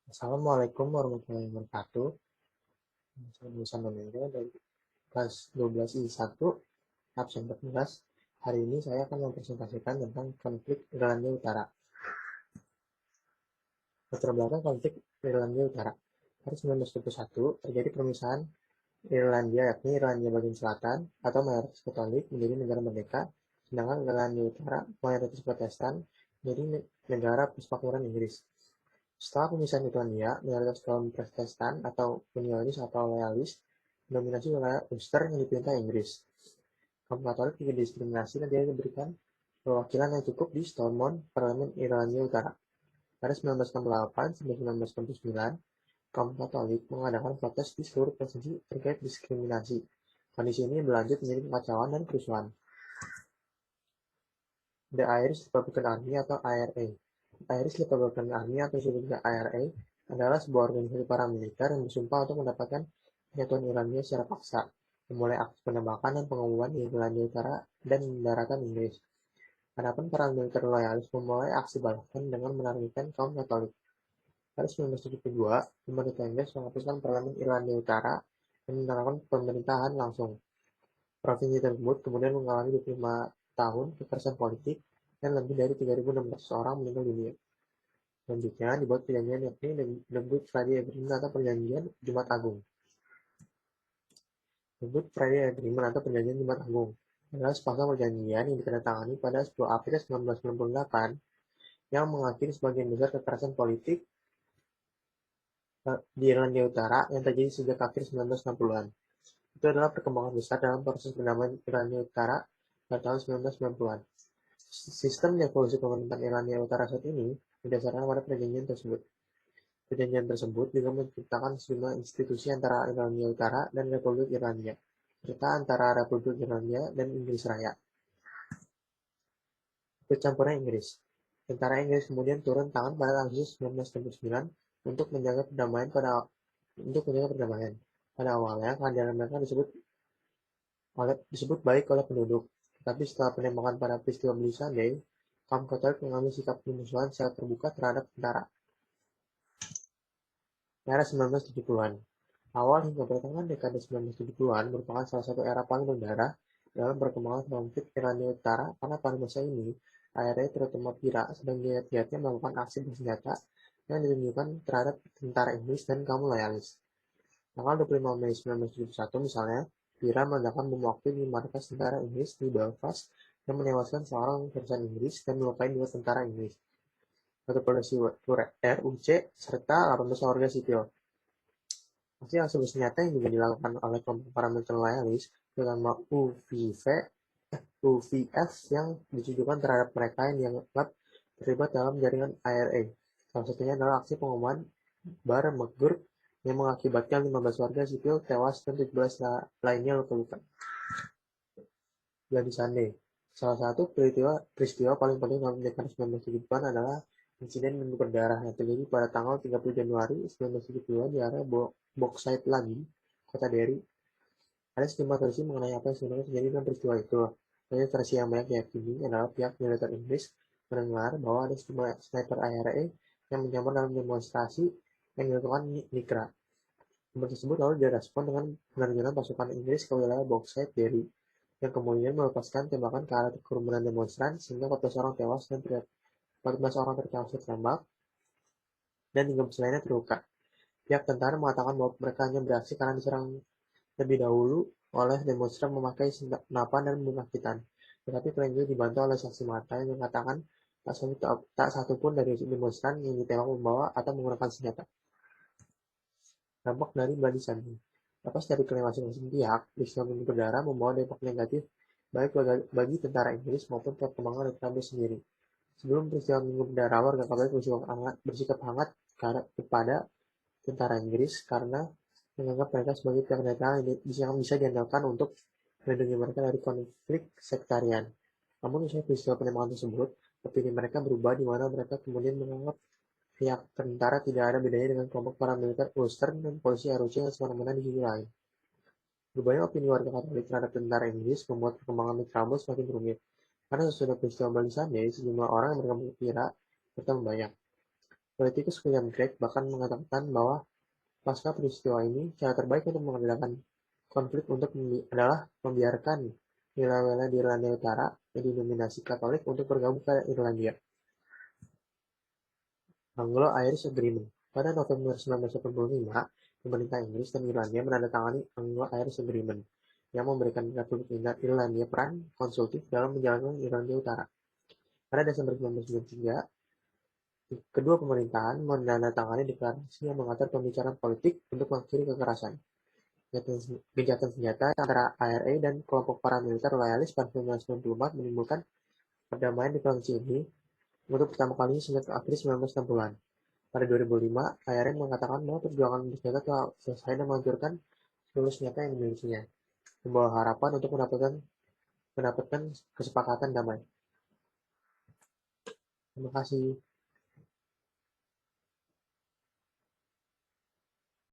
Assalamualaikum warahmatullahi wabarakatuh. Saya Musa Domingo dari kelas 12 I1, absen 14. Hari ini saya akan mempresentasikan tentang konflik Irlandia Utara. Latar belakang konflik Irlandia Utara. Pada 1921, terjadi permisahan Irlandia, yakni Irlandia bagian selatan atau mayoritas Katolik menjadi negara merdeka, sedangkan Irlandia Utara mayoritas Protestan menjadi negara persemakmuran Inggris. Setelah pemisahan Irlandia, mayoritas kaum Protestan atau unionis atau loyalis mendominasi wilayah Ulster yang diperintah Inggris. Kaum Katolik juga didiskriminasi dan tidak diberikan perwakilan yang cukup di Stormont, Parlemen Irlandia Utara. Pada 1968 sampai 1969, kaum Katolik mengadakan protes di seluruh provinsi terkait diskriminasi. Kondisi ini berlanjut menjadi kekacauan dan kerusuhan. The Irish Republican Army atau IRA. Irish Republican Army atau disebut juga IRA adalah sebuah organisasi paramiliter yang bersumpah untuk mendapatkan penyatuan Irlandia secara paksa, memulai aksi penembakan dan pengumuman di Irlandia Utara dan daratan Inggris. Adapun paramiliter loyalis memulai aksi balasan dengan menargetkan kaum Katolik. Pada 1972, pemerintah Inggris menghapuskan Parlemen Irlandia Utara dan menerapkan pemerintahan langsung. Provinsi tersebut kemudian mengalami 25 tahun kekerasan politik dan lebih dari 3.600 orang meninggal dunia. Selanjutnya dibuat perjanjian yakni The Good Friday Agreement atau Perjanjian Jumat Agung. The Good Friday Agreement atau Perjanjian Jumat Agung adalah sepasang perjanjian yang ditandatangani pada 10 April 1998 yang mengakhiri sebagian besar kekerasan politik di Irlandia Utara yang terjadi sejak akhir 1960-an. Itu adalah perkembangan besar dalam proses perdamaian Irlandia Utara pada tahun 1990-an. Sistem devolusi pemerintahan Irlandia Utara saat ini berdasarkan pada perjanjian tersebut. Perjanjian tersebut juga menciptakan sejumlah institusi antara Irlandia Utara dan Republik Irlandia, serta antara Republik Irlandia dan Inggris Raya. Ikut Inggris. Tentara Inggris kemudian turun tangan pada Agustus 1969 untuk menjaga perdamaian Pada awalnya, kehadiran mereka disebut baik oleh penduduk, tetapi setelah penembakan pada peristiwa Bloody Sunday, kaum Katolik mengambil sikap permusuhan secara terbuka terhadap tentara. Era 1970-an. Awal hingga pertengahan dekade 1970-an merupakan salah satu era paling berdarah dalam perkembangan konflik Irlandia Utara karena pada masa ini, IRA terutama PIRA sedang giat-giatnya melakukan aksi bersenjata yang ditunjukkan terhadap tentara Inggris dan kaum loyalis. Tanggal 25 Mei 1971 misalnya, PIRA meledakkan bom waktu di markas tentara Inggris di Belfast yang menewaskan seorang utusan Inggris dan melukai 2 tentara Inggris, satu polisi RUC, serta 18 warga sipil. Aksi bersenjata yang juga dilakukan oleh kelompok paramiliter loyalis, terutama UVF yang ditujukan terhadap mereka yang dianggap terlibat dalam jaringan IRA. Salah satunya adalah aksi pengumuman Bar McGurk yang mengakibatkan 15 warga sipil tewas dan 17 lainnya luka-luka. Bloody Sunday. Salah satu peristiwa paling penting dalam dekade 1970-an adalah insiden minggu berdarah yang terjadi pada tanggal 30 Januari 1972 di area Bogside lagi, kota Derry. Ada sejumlah versi mengenai apa yang sebenarnya terjadi dalam peristiwa itu. Banyak versi yang banyak diyakini adalah pihak militer Inggris mendengar bahwa ada sejumlah sniper IRA yang menyamar dalam demonstrasi yang dilakukan Nikra. Kabar tersebut lalu direspon dengan penerjunan pasukan Inggris ke wilayah Bogside Derry, yang kemudian melepaskan tembakan ke arah kerumunan demonstran sehingga 14 orang tewas dan 14 orang tertembak dan 13 lainnya terluka. Pihak tentara mengatakan bahwa mereka hanya beraksi karena diserang lebih dahulu oleh demonstran memakai senapan dan pembakitan. Tetapi klaim itu dibantah oleh saksi mata yang mengatakan tak satu pun dari demonstran yang ditembak membawa atau menggunakan senjata. Dampak dari Bloody Sunday. Lepas dari klaim masing-masing pihak, peristiwa minggu berdarah membawa dampak negatif baik bagi tentara Inggris maupun perkembangan Irlandia sendiri. Sebelum peristiwa minggu berdarah, warga Katolik bersikap hangat kepada tentara Inggris karena menganggap mereka sebagai pihak netral yang bisa diandalkan untuk melindungi mereka dari konflik sektarian. Namun usai peristiwa penembakan tersebut, opini mereka berubah di mana mereka kemudian menganggap pihak tentara tidak ada bedanya dengan kelompok paramiliter Ulster dan polisi RUC yang semena-mena di sisi lain. Berubahnya opini warga Katolik terhadap tentara Inggris membuat perkembangan Trouble semakin rumit. Karena sesudah peristiwa Bloody Sunday, sejumlah orang yang bergabung PIRA bertambah banyak. Politikus William Gregg bahkan mengatakan bahwa pasca peristiwa ini, cara terbaik untuk mengendalikan konflik adalah membiarkan wilayah-wilayah di Irlandia Utara yang didominasi Katolik untuk bergabung ke Irlandia. Anglo-Irish Agreement. Pada November 1985, pemerintah Inggris dan Irlandia menandatangani Anglo-Irish Agreement yang memberikan Republik Irlandia peran konsultif dalam menjalankan Irlandia Utara. Pada Desember 1993, kedua pemerintahan menandatangani deklarasi yang mengatur pembicaraan politik untuk mengakhiri kekerasan. Gencatan senjata antara IRA dan kelompok paramiliter loyalis pada 1994 menimbulkan perdamaian di provinsi ini untuk pertama kalinya sejak akhir 1960-an. Pada 2005, IRA mengatakan bahwa perjuangan bersenjata telah selesai dan meluncurkan seluruh senjata yang dimilikinya, membawa harapan untuk mendapatkan kesepakatan damai. Terima kasih.